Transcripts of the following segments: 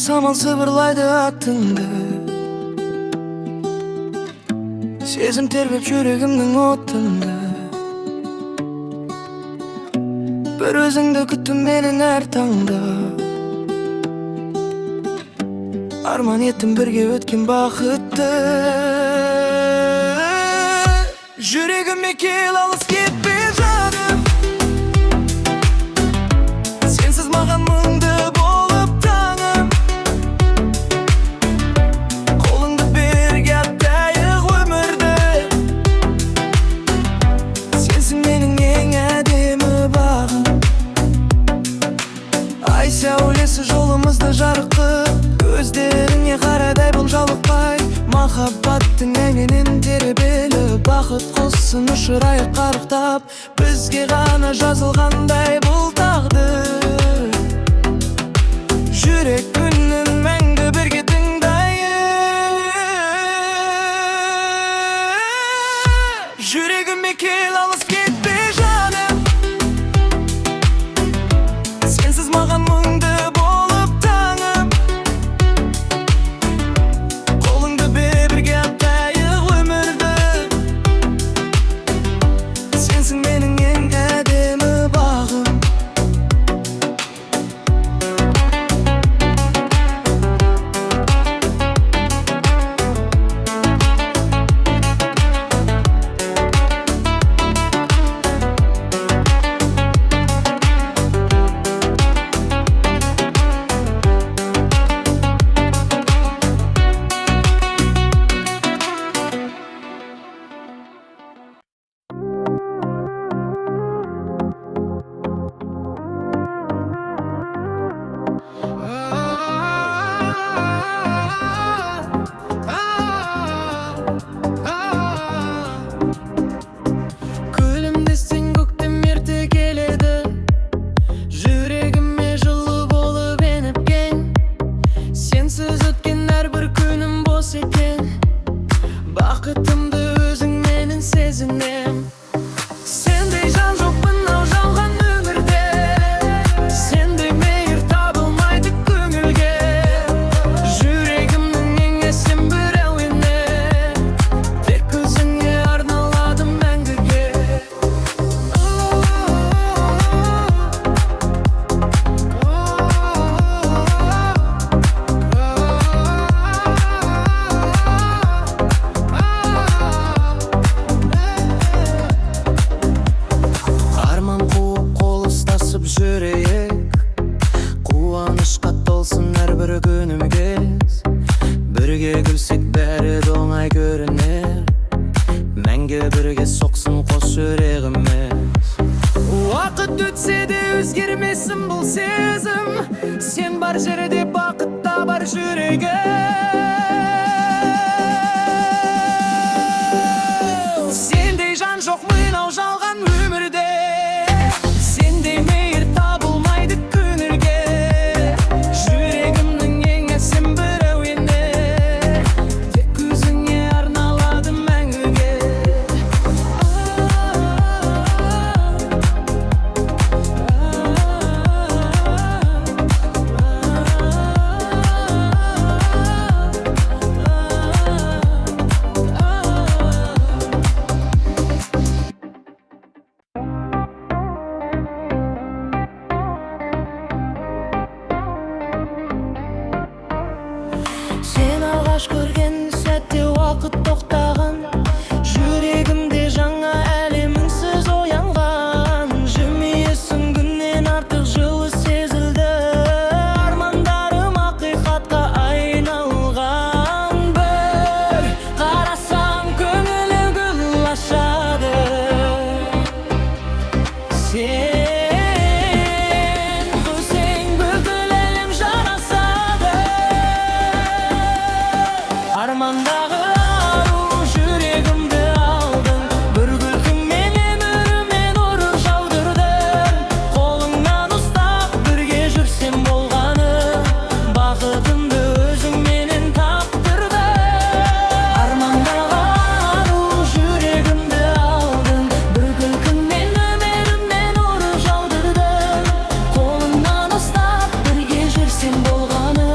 Самал сыбырлайды аттыңды, сезім тербеп жүрегімнің отынды. Бір өзіңді күттім менің әр таңда, арман еттім бірге өткен бақытты. Жүрегіме кел, алыс кетпе жаным, сенсіз маған мұңды болып таңым. Қолыңды берге аттайық өмірді, сенсің менің ең әдемі бағым. Ай сәулесі жолымызды жарқын, көздеріңе қарадай бұл жалықпай. Махаббаттың әңгенін тербелі, бақыт құсын ұшырайық қарықтап. Бізге ғана жазылғандай бұл тағдыр, жүрек үнін мәңгі бірге тыңдайық. Жүрегіме кел, алыс кетпе жаным, сенсіз маған мұңды болып таңым. Қолыңды бірге аттайық өмірді, сенсің менің ең әдемі бағым. Күлімдесең көктем ерте келеді, жүрегіме жылу болып еніпкен. Сенсіз өткен әрбір күнім бос екен, бақытымды өзіңменен сезінем. Сендей жан жоқ мынау жалған өмірде, сендей мейір табылмайды көңілге. Жүрегімнің ең әсем бір әуені, тек өзіңе арналадым мәңгіге. Арман қуып қол ұстасып жүрейік, қуанышқа толсын әрбір күніміз. Бірге күлсек бәрі де оңай көрінер, мәңгі бірге соқсын қос жүрегіміз. Уақыт өтсе де өзгермесін бұл сезім, сен бар жерде бақытта бар жүрегім. Сендей жан жоқ мынау жалған өмірде, сендей мейір табылмайды көңілге. Жүрегімнің ең әсем бір әуені, тек өзіңе арналадым мәңгіге. Сен алғаш көрген сәтте уақыт тоқтаған, жүрегімде жаңа әлеміңсіз оянған. Жымиысың күннен артық жылы сезілді, армандарым ақиқатқа айналған. Бір қарасаң көңілі гүл ашады, сен күлсең бүкіл әлем жарасады. Армандағы ару жүрегімді алдың, бір күлкіңмен өміріме нұр жаудырдың. Қолыңнан ұстап бірге жүрсем болғаны, бақытымды өзіңменен таптырдың. Армандағы ару жүрегімді алдың, бір күлкіңмен өміріме нұр жаудырдың. Қолыңнан ұстап бірге жүрсем болғаны,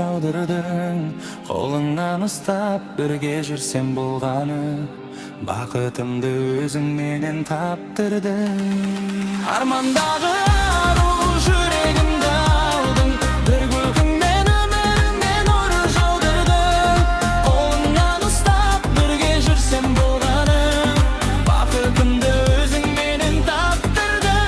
жаудырдың, қолыңнан ұстап бірге жүрсем болғаны, бақытымды өзің менен таптырдың. Армандағы ару жүрегімді алдың, бір күлкіңмен өмірімнен нұры жаудырдың. Қолыңнан ұстап бірге жүрсем болғаны, бақытымды өзің менен таптырдың.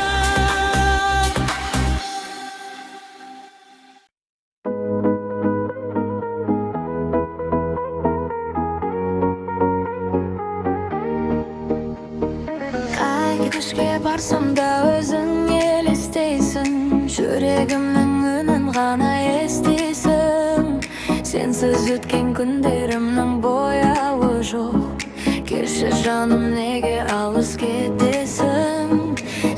Кешке барсам да өзің елестейсің, жүрегімнің үнін ғана естейсің. Сенсіз өткен күндерімнің бояуы жоқ. Келші жаным, неге алыс кетесің?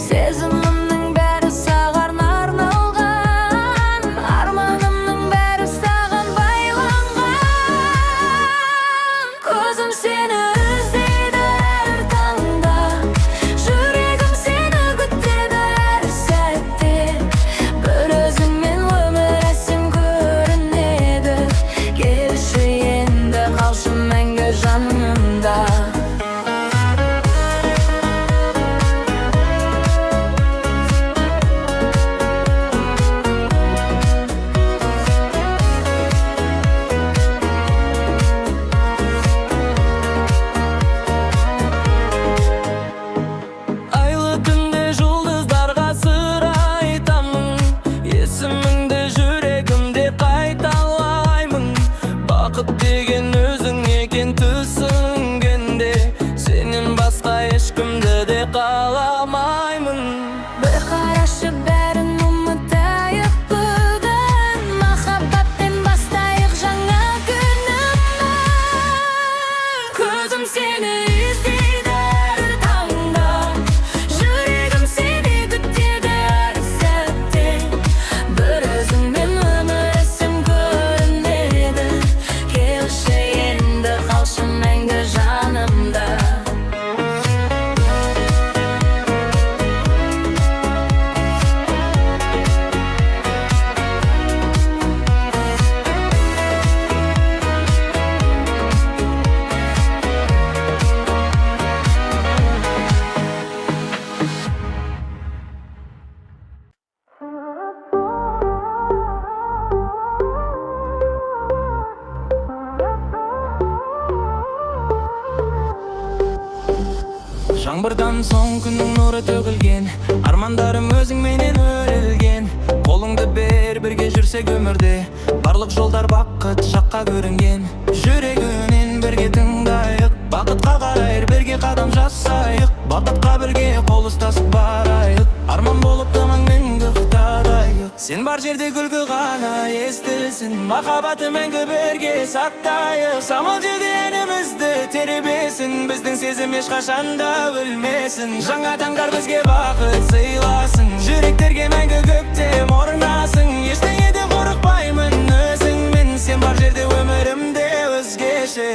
Сезімімнің бәрі саған арналған, арманымның бәрі саған байланған. Көзім сені іздейді әр таңда, жүрегім сені күтеді әр сәтте. Бір өзіңмен өмір әсем көрінеді. Келші енді, қалшы мәңгі жанымда. Айлы түнде жұлдыздарға сыр айтамын, есіміңді жүрегімде қайталаймын. Бақыт деген өзің екен түсінгенде, сенен басқа ешкімді де қаламаймын. Бір қарашы бәрін ұмытайық бүгін, махаббатпен бастайық жаңа күнімді. Көзім сені іздейді әр таңда, жүрегім сені күтеді әр сәтте. Бір өзіңмен өмір әсем көрінеді. Келші енді, қалшы мәңгі жанымда. Жаңбырдан соң күннің нұры төгілген, армандарым өзіңменен өрілген. Қолыңды бер, бірге жүрсек өмірде, барлық жолдар бақыт жаққа көрінген. Жүрегінен бірге тыңдайық, бақытқа қарай бірге қадам жасайық. Бақытқа бірге қол ұстасып барайық, арман болып тамаңмен құттықтайық. Сен бар жерде күлкі ғана естілсін, махаббатты мәңгі бірге сақтайық. Самал желде әнімізді тербесін, біздің сезім ешқашанда өлмесін. Жаңа таңдар бізге бақыт сыйласын, жүректерге мәңгі көктем орнасын. Ештеңеден қорықпаймын өзіңмен, сен бар жерде өмірімде өзгеше.